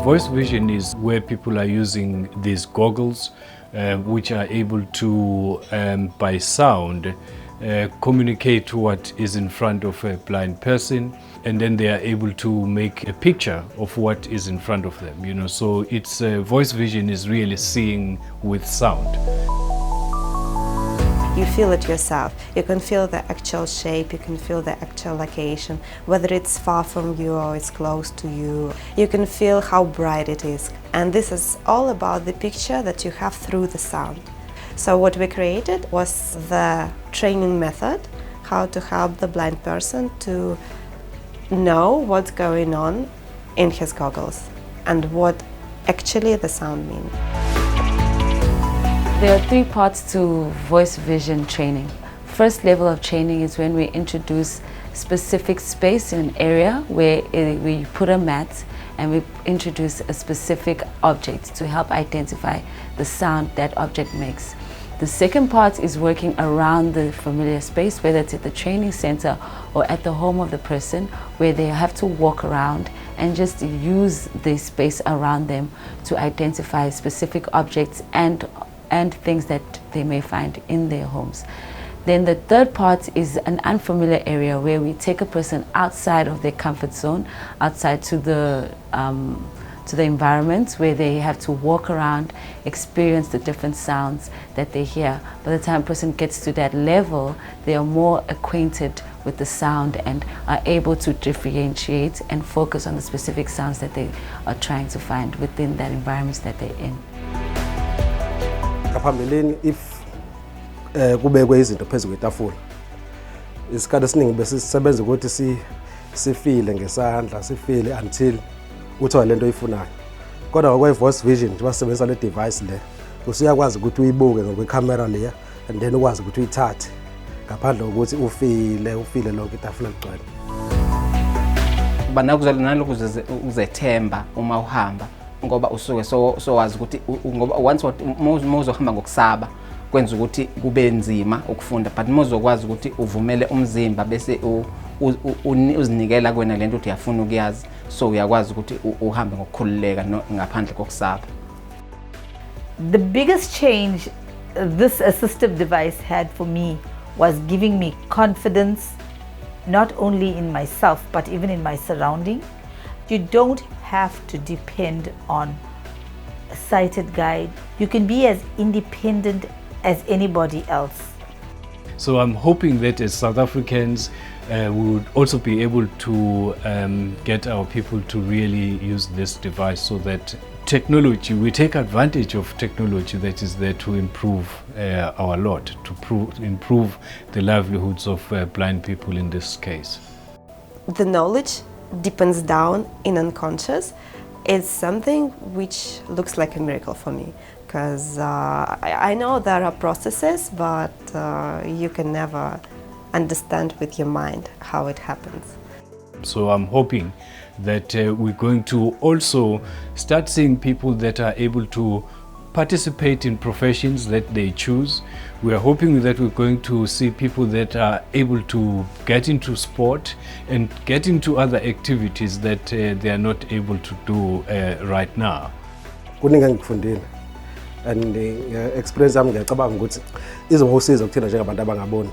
Voice vision is where people are using these goggles which are able to, by sound, communicate what is in front of a blind person, and then they are able to make a picture of what is in front of them, you know. So it's voice vision is really seeing with sound. You feel it yourself. You can feel the actual shape, you can feel the actual location, whether it's far from you or it's close to you. You can feel how bright it is. And this is all about the picture that you have through the sound. So what we created was the training method, how to help the blind person to know what's going on in his goggles and what actually the sound means. There are 3 parts to voice vision training. First level of training is when we introduce specific space in an area where we put a mat and we introduce a specific object to help identify the sound that object makes. The second part is working around the familiar space, whether it's at the training center or at the home of the person, where they have to walk around and just use the space around them to identify specific objects and things that they may find in their homes. Then the third part is an unfamiliar area where we take a person outside of their comfort zone, outside to the environment where they have to walk around, experience the different sounds that they hear. By the time a person gets to that level, they are more acquainted with the sound and are able to differentiate and focus on the specific sounds that they are trying to find within that environment that they're in. If kubekwe izinto phezu kwetafula, isikhathi esiningi bese sisebenza ukuthi sifile ngesandla, sifile until uthola lento oyifunayo. Kodwa ngokwe voice vision basebenzisa le device le, usuyakwazi ukuthi uyibuke ngokwecamera leya and then ukwazi ukuthi uyithathe ngaphandle kokuthi ufile lonke itafula ligcwele. Banakuzela nalokhu uzethemba uma uhamba, ngoba usuke so wazi ukuthi ngoba once uzohamba ngokusaba kwenza ukuthi kube nzima ukufunda, but uzokwazi ukuthi uvumele umzimba bese uzinikela kwena lento uthi uyafuna ukuyazi, so uyakwazi ukuthi uhambe ngokukhululeka ngaphandle kokusaba. The biggest change this assistive device had for me was giving me confidence, not only in myself but even in my surrounding. You don't have to depend on a sighted guide. You can be as independent as anybody else. So I'm hoping that as South Africans, we would also be able to get our people to really use this device, so that we take advantage of technology that is there to improve our lot, to improve the livelihoods of blind people in this case. The knowledge deepens down in unconscious. It's something which looks like a miracle for me, because I know there are processes, but you can never understand with your mind how it happens. So I'm hoping that we're going to also start seeing people that are able to participate in professions that they choose. We are hoping that we're going to see people that are able to get into sport and get into other activities that they are not able to do right now. Kuningi ngikufundile and experience yami ngiyacabanga ukuthi izongisiza ukuthina njengabantu abangaboni.